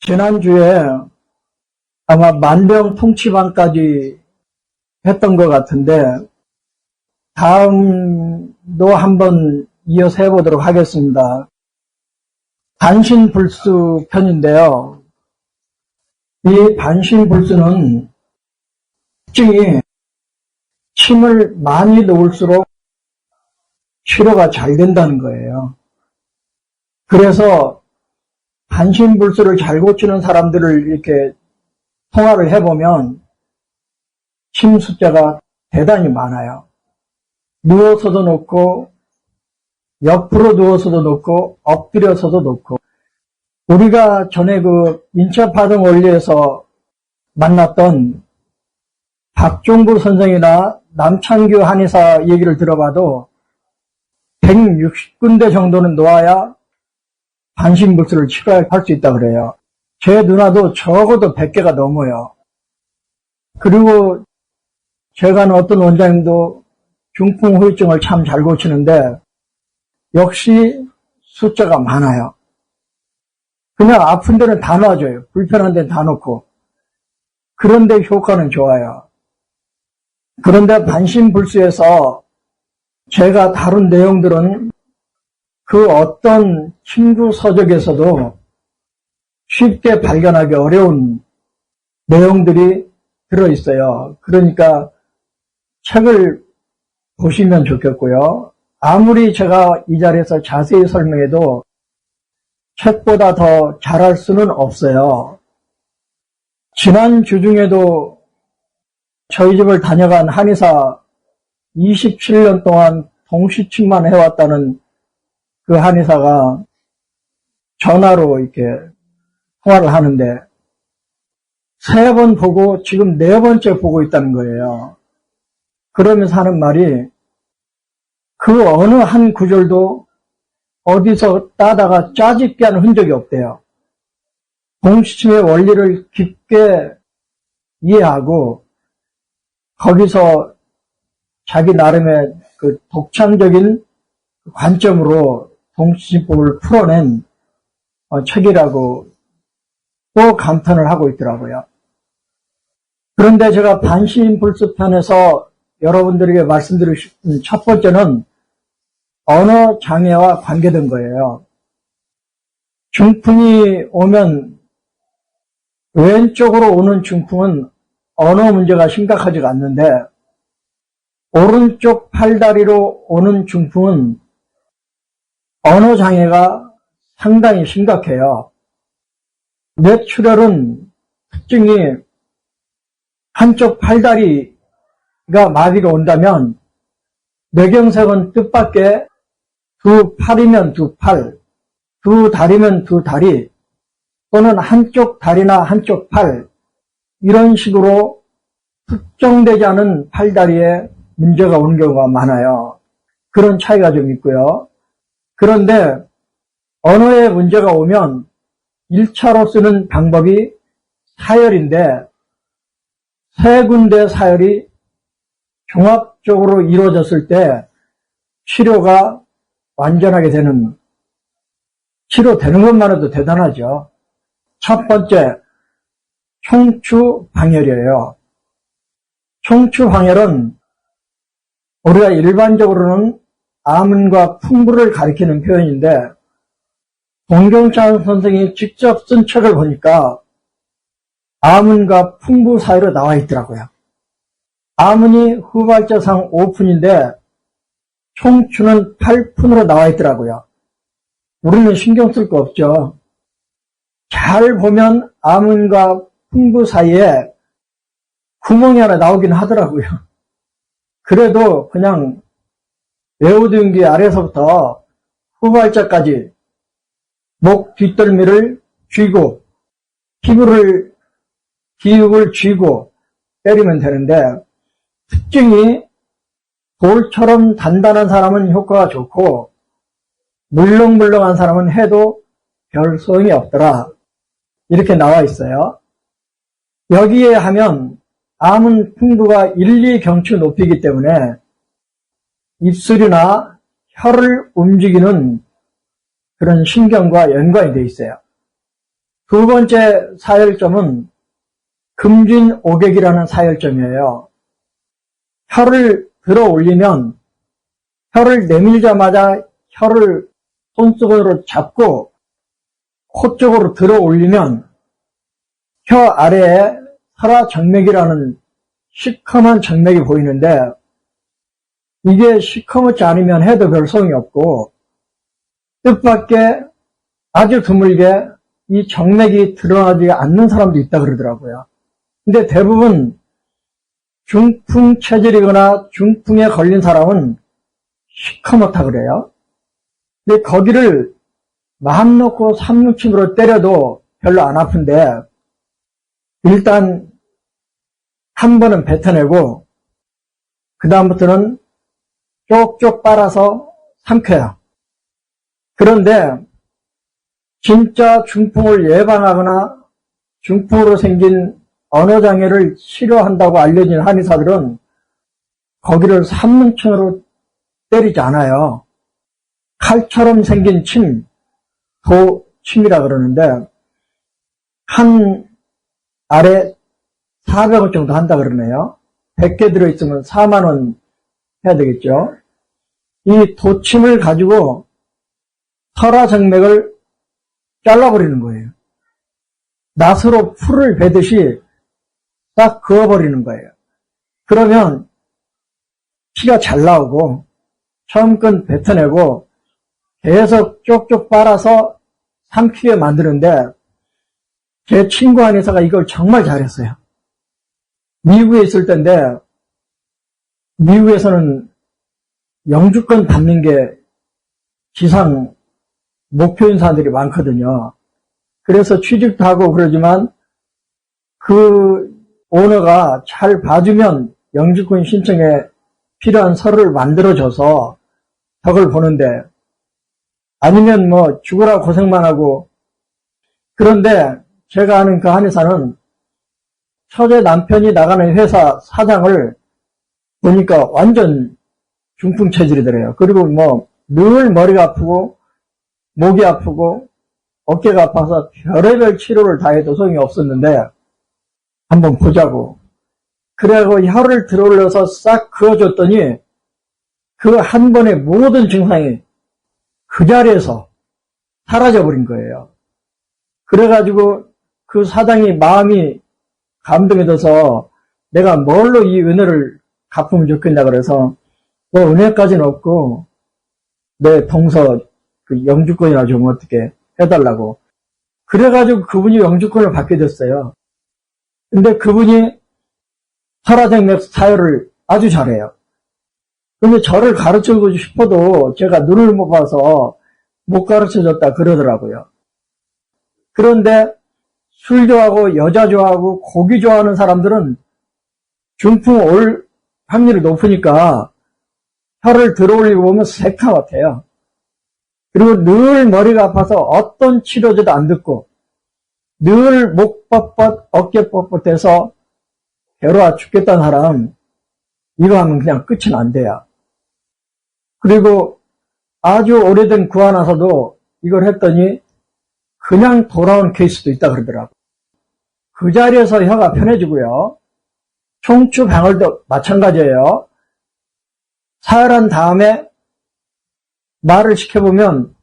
지난주에 아마 만병통치반까지 했던 것 같은데, 다음도 한번 이어서 해보도록 하겠습니다. 반신불수 편인데요. 이 반신불수는 특징이 침을 많이 넣을수록 치료가 잘 된다는 거예요. 그래서 반신불수를 잘 고치는 사람들을 이렇게 통화를 해보면 침 숫자가 대단히 많아요. 누워서도 놓고, 옆으로 누워서도 놓고, 엎드려서도 놓고. 우리가 전에 그 인체파동 원리에서 만났던 박종부 선생이나 남창규 한의사 얘기를 들어봐도 160군데 정도는 놓아야 반신불수를 치료할 수 있다 그래요. 제 누나도 적어도 100개가 넘어요. 그리고 제가 아는 어떤 원장님도 중풍 후유증을 참 잘 고치는데 역시 숫자가 많아요. 그냥 아픈 데는 다 놔줘요. 불편한 데는 다 놓고. 그런데 효과는 좋아요. 그런데 반신불수에서 제가 다룬 내용들은 그 어떤 침구 서적에서도 쉽게 발견하기 어려운 내용들이 들어있어요. 그러니까 책을 보시면 좋겠고요. 아무리 제가 이 자리에서 자세히 설명해도 책보다 더 잘할 수는 없어요. 지난 주 중에도 저희 집을 다녀간 한의사 27년 동안 동시침만 해왔다는 그 한의사가 전화로 이렇게 통화를 하는데 3번 보고 지금 4번째 보고 있다는 거예요. 그러면서 하는 말이 그 어느 한 구절도 어디서 따다가 짜집게 하는 흔적이 없대요. 동시침의 원리를 깊게 이해하고 거기서 자기 나름의 그 독창적인 관점으로 동시침법을 풀어낸 책이라고 또 감탄을 하고 있더라고요. 그런데 제가 반신불수 편에서 여러분들에게 말씀드리고 싶은 첫 번째는 언어 장애와 관계된 거예요. 중풍이 오면 왼쪽으로 오는 중풍은 언어 문제가 심각하지가 않는데 오른쪽 팔다리로 오는 중풍은 언어 장애가 상당히 심각해요. 뇌출혈은 특징이 한쪽 팔다리가 마비가 온다면 뇌경색은 뜻밖의 두 팔이면 두 팔, 두 다리면 두 다리, 또는 한쪽 다리나 한쪽 팔, 이런 식으로 특정되지 않은 팔다리에 문제가 오는 경우가 많아요. 그런 차이가 좀 있고요. 그런데 언어에 문제가 오면 1차로 쓰는 방법이 사열인데 3군데 사열이 종합적으로 이루어졌을 때 치료가 완전하게 치료되는 것만 해도 대단하죠. 첫 번째, 총추방열이에요. 총추방열은 우리가 일반적으로는 암은과 풍부를 가리키는 표현인데 동경찬 선생이 직접 쓴 책을 보니까 암은과 풍부 사이로 나와 있더라고요. 암은이 후발자상 5푼인데 총추는 8푼으로 나와 있더라고요. 우리는 신경 쓸 거 없죠. 잘 보면 암은과 풍부 사이에 구멍이 하나 나오긴 하더라고요. 그래도 그냥 외우등기 아래서부터 후발자까지 목 뒷덜미를 쥐고 기육을 쥐고 때리면 되는데 특징이 돌처럼 단단한 사람은 효과가 좋고 물렁물렁한 사람은 해도 별 소용이 없더라. 이렇게 나와 있어요. 여기에 하면 암은 풍부가 1, 2경추 높이기 때문에 입술이나 혀를 움직이는 그런 신경과 연관이 되어 있어요. 두 번째 사열점은 금진오객이라는 사열점이에요. 혀를 들어 올리면 혀를 내밀자마자 혀를 손수건으로 잡고 코 쪽으로 들어 올리면 혀 아래에 설화정맥이라는 시커먼 정맥이 보이는데 이게 시커멓지 않으면 해도 별 소용이 없고 뜻밖의 아주 드물게 이 정맥이 드러나지 않는 사람도 있다 그러더라고요. 근데 대부분 중풍 체질이거나 중풍에 걸린 사람은 시커멓다 그래요. 근데 거기를 마음 놓고 삼중침으로 때려도 별로 안 아픈데 일단 한 번은 뱉어내고 그 다음부터는 쪽쪽 빨아서 삼켜요. 그런데 진짜 중풍을 예방하거나 중풍으로 생긴 언어장애를 치료한다고 알려진 한의사들은 거기를 삼문천으로 때리지 않아요. 칼처럼 생긴 침, 도침이라 그러는데 한 알에 400원 정도 한다 그러네요. 100개 들어있으면 4만원 해야 되겠죠. 이 도침을 가지고 설화정맥을 잘라버리는 거예요. 낫으로 풀을 베듯이 딱 그어버리는 거예요. 그러면 피가 잘 나오고 처음 건 뱉어내고 계속 쪽쪽 빨아서 삼키게 만드는데 제 친구 한의사가 이걸 정말 잘했어요. 미국에 있을 때인데 미국에서는 영주권 받는 게 지상 목표인 사람들이 많거든요. 그래서 취직도 하고 그러지만 그 오너가 잘 봐주면 영주권 신청에 필요한 서류를 만들어줘서 덕을 보는데 아니면 뭐 죽으라 고생만 하고 그런데 제가 아는 그 한의사는 처제 남편이 나가는 회사 사장을 보니까 완전 중풍 체질이더래요. 그리고 뭐 늘 머리가 아프고 목이 아프고 어깨가 아파서 별의별 치료를 다 해도 소용이 없었는데 한번 보자고. 그래고 혀를 들어올려서 싹 그어줬더니 그 한 번의 모든 증상이 그 자리에서 사라져버린 거예요. 그래가지고 그 사장이 마음이 감동해져서 내가 뭘로 이 은혜를 갚으면 좋겠냐 그래서 뭐 은혜까지는 없고 내 동서 그 영주권이나 좀 어떻게 해달라고. 그래가지고 그분이 영주권을 받게 됐어요. 근데 그분이 설화정맥 사열을 아주 잘해요. 근데 저를 가르쳐주고 싶어도 제가 눈을 못 봐서 못 가르쳐줬다 그러더라고요. 그런데 술 좋아하고 여자 좋아하고 고기 좋아하는 사람들은 중풍 올 확률이 높으니까 혀를 들어올리고 보면 새카맣대요. 그리고 늘 머리가 아파서 어떤 치료제도 안 듣고 늘 목 뻣뻣 어깨 뻣뻣해서 괴로워 죽겠다는 사람 이거 하면 그냥 끝은 안 돼요. 그리고 아주 오래된 구안와서도 이걸 했더니 그냥 돌아온 케이스도 있다 그러더라고요. 그 자리에서 혀가 편해지고요. 총추 방울도 마찬가지예요. 사열한 다음에 말을 시켜보면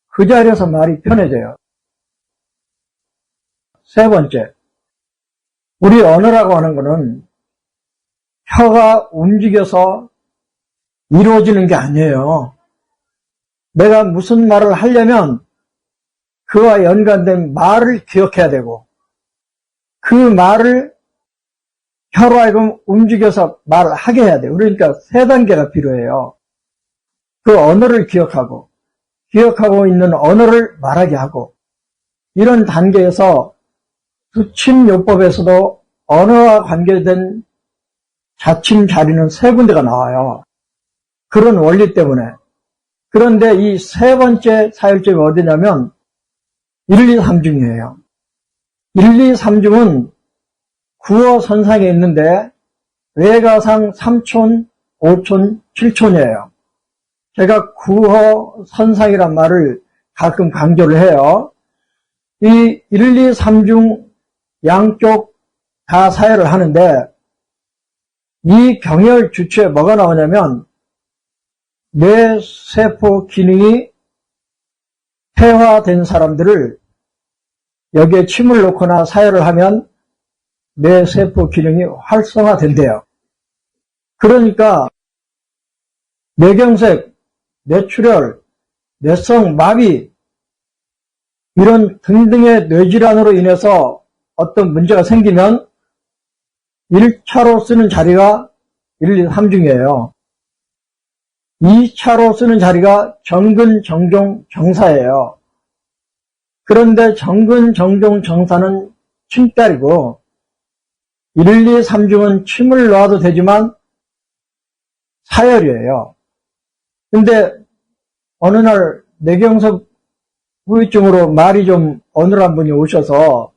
그 자리에서 말이 편해져요. 세 번째, 우리 언어라고 하는 거는 혀가 움직여서 이루어지는 게 아니에요. 내가 무슨 말을 하려면 그와 연관된 말을 기억해야 되고 그 말을 혀로 하여금 움직여서 말을 하게 해야 돼요. 그러니까 세 단계가 필요해요. 그 언어를 기억하고 있는 언어를 말하게 하고 이런 단계에서 두침요법에서도 언어와 관계된 자침 자리는 세 군데가 나와요. 그런 원리 때문에. 그런데 이 세 번째 사열점이 어디냐면 1, 2, 3중이에요. 1, 2, 3중은 구어 선상에 있는데 외가상 3촌, 5촌, 7촌이에요. 제가 구어 선상이란 말을 가끔 강조를 해요. 이 1, 2, 3중 양쪽 다 사혈을 하는데 이 경혈 주체에 뭐가 나오냐면 뇌세포 기능이 폐화된 사람들을 여기에 침을 놓거나 사혈을 하면 뇌세포 기능이 활성화된대요. 그러니까 뇌경색, 뇌출혈, 뇌성 마비 이런 등등의 뇌질환으로 인해서 어떤 문제가 생기면 1차로 쓰는 자리가 1, 2, 3중이에요. 2차로 쓰는 자리가 정근, 정종, 정사예요. 그런데 정근, 정종, 정사는 침다리고 1, 2, 3중은 침을 놔도 되지만 사혈이에요. 근데 어느 날 뇌경색 후유증으로 말이 좀 어눌한 분이 오셔서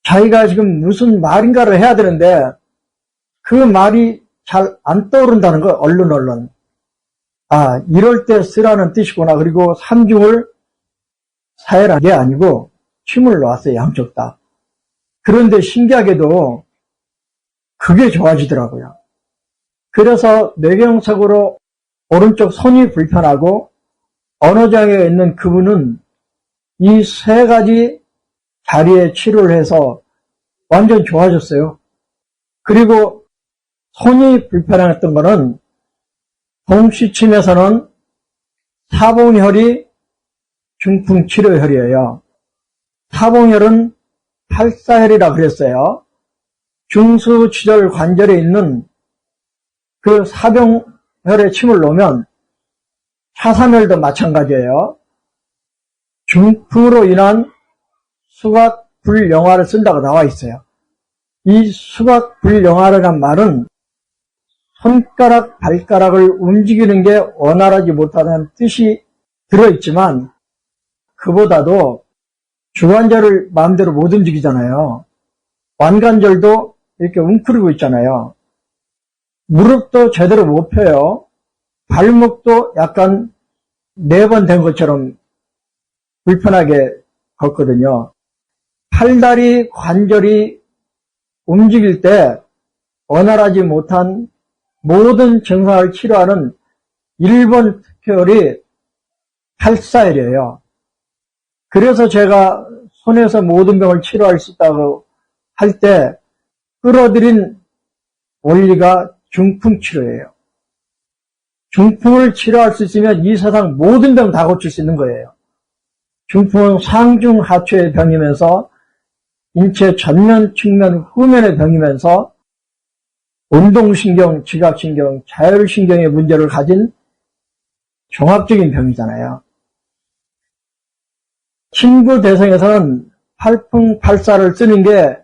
자기가 지금 무슨 말인가를 해야 되는데 그 말이 잘 안 떠오른다는 거 얼른. 아, 이럴 때 쓰라는 뜻이구나. 그리고 3중을 사혈한 게 아니고 침을 놓았어요. 양쪽 다. 그런데 신기하게도 그게 좋아지더라고요. 그래서 뇌경색으로 오른쪽 손이 불편하고 언어장애가 있는 그분은 이 세 가지 자리에 치료를 해서 완전 좋아졌어요. 그리고 손이 불편했던 거는 동시침에서는 사봉혈이 중풍치료혈이에요. 사봉혈은 팔사혈이라 그랬어요. 중수지절 관절에 있는 그 사봉혈에 침을 놓으면 차삼혈도 마찬가지예요. 중풍으로 인한 수각불영화를 쓴다고 나와 있어요. 이 수각불영화라는 말은 손가락, 발가락을 움직이는 게 원활하지 못하다는 뜻이 들어있지만 그보다도 주관절을 마음대로 못 움직이잖아요. 완관절도 이렇게 웅크리고 있잖아요. 무릎도 제대로 못 펴요. 발목도 약간 4번 된 것처럼 불편하게 걷거든요. 팔다리 관절이 움직일 때 원활하지 못한 모든 증상을 치료하는 1번 특효열이 팔사혈이에요. 그래서 제가 손에서 모든 병을 치료할 수 있다고 할 때 끌어들인 원리가 중풍치료예요. 중풍을 치료할 수 있으면 이 세상 모든 병 다 고칠 수 있는 거예요. 중풍은 상중하초의 병이면서 인체 전면, 측면, 후면의 병이면서 운동신경, 지각신경, 자율신경의 문제를 가진 종합적인 병이잖아요. 친구대성에서는 팔풍팔사를 쓰는 게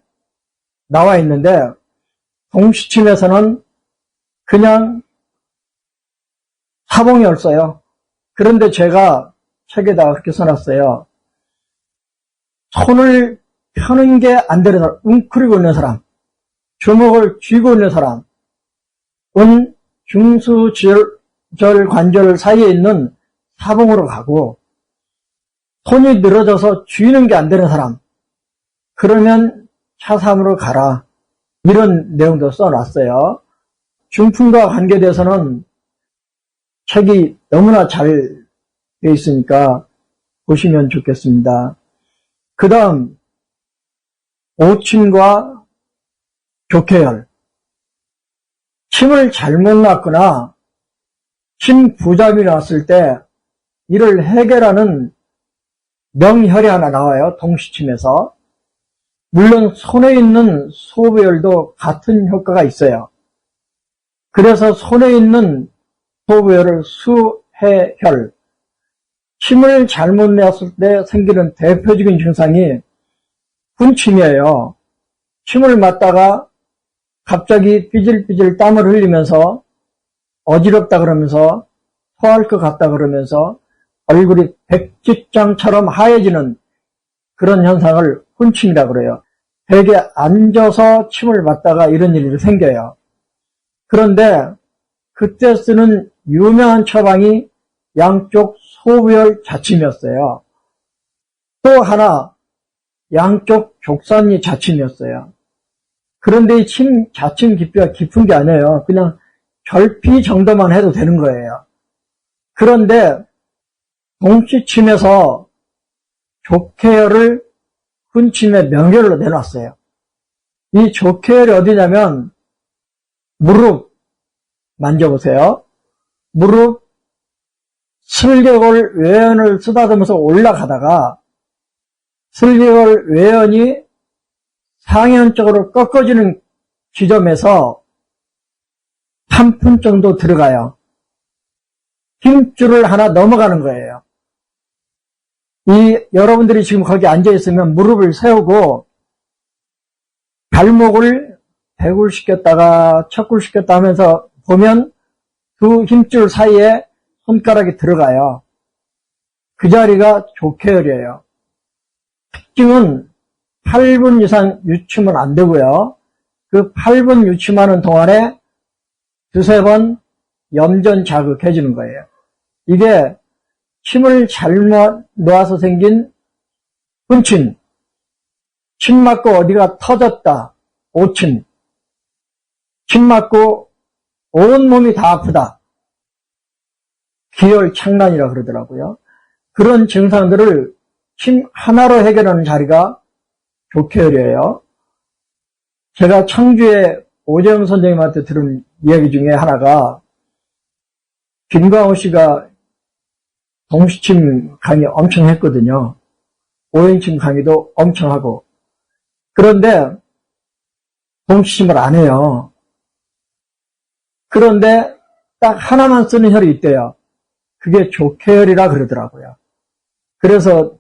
나와 있는데 동시침에서는 그냥 사봉혈 써요. 그런데 제가 책에다가 그렇게 써놨어요. 손을 펴는 게 안 되는 사람, 웅크리고 있는 사람, 주먹을 쥐고 있는 사람은 중수지절 관절 사이에 있는 사봉으로 가고 손이 늘어져서 쥐는 게 안 되는 사람, 그러면 차삼으로 가라. 이런 내용도 써놨어요. 중풍과 관계돼서는 책이 너무나 잘 되어 있으니까 보시면 좋겠습니다. 그 다음 오침과 족해혈. 침을 잘못 놨거나 침 부작용이 났을 때 이를 해결하는 명혈이 하나 나와요. 동시침에서. 물론 손에 있는 소부혈도 같은 효과가 있어요. 그래서 손에 있는 소부혈을 수해혈, 침을 잘못 냈을 때 생기는 대표적인 증상이 군침이에요. 침을 맞다가 갑자기 삐질삐질 땀을 흘리면서 어지럽다 그러면서 토할 것 같다 그러면서 얼굴이 백지장처럼 하얘지는 그런 현상을 훈침이라고 그래요. 되게 앉아서 침을 맞다가 이런 일이 생겨요. 그런데 그때 쓰는 유명한 처방이 양쪽 소부혈 자침이었어요. 또 하나 양쪽 족선이 자침이었어요. 그런데 이 자침 깊이가 깊은 게 아니에요. 그냥 결피 정도만 해도 되는 거예요. 그런데 동시침에서 족해열을 훈침의 명결로 내놨어요. 이 족해열이 어디냐면 무릎 만져보세요. 무릎 슬개골 외연을 쓰다듬어서 올라가다가 슬개골 외연이 상현적으로 꺾어지는 지점에서 3분 정도 들어가요. 힘줄을 하나 넘어가는 거예요. 여러분들이 지금 거기 앉아있으면 무릎을 세우고 발목을 배굴시켰다가 척굴시켰다 하면서 보면 두 힘줄 사이에 손가락이 들어가요. 그 자리가 족해열이에요. 특징은 8분 이상 유침은 안 되고요. 그 8분 유침하는 동안에 두세 번 염전 자극해주는 거예요. 이게 침을 잘못 놓아서 생긴 훈침, 침 맞고 어디가 터졌다, 오침, 침 맞고 온몸이 다 아프다, 기혈착란이라 그러더라고요. 그런 증상들을 침 하나로 해결하는 자리가 족해열이에요. 제가 청주에 오재영 선생님한테 들은 이야기 중에 하나가 김광호 씨가 동시침 강의 엄청 했거든요. 오행침 강의도 엄청 하고. 그런데 동시침을 안 해요. 그런데 딱 하나만 쓰는 혈이 있대요. 그게 족해열이라 그러더라고요. 그래서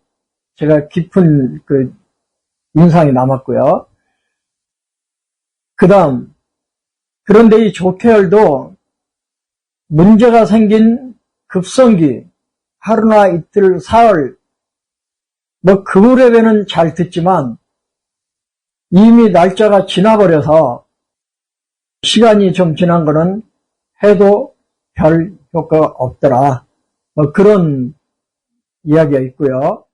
제가 깊은 그 인상이 남았고요. 그 다음, 그런데 이 족해열도 문제가 생긴 급성기, 하루나 이틀, 사흘, 그 무렵에는 잘 듣지만 이미 날짜가 지나버려서 시간이 좀 지난 거는 해도 별 효과가 없더라. 그런 이야기가 있고요.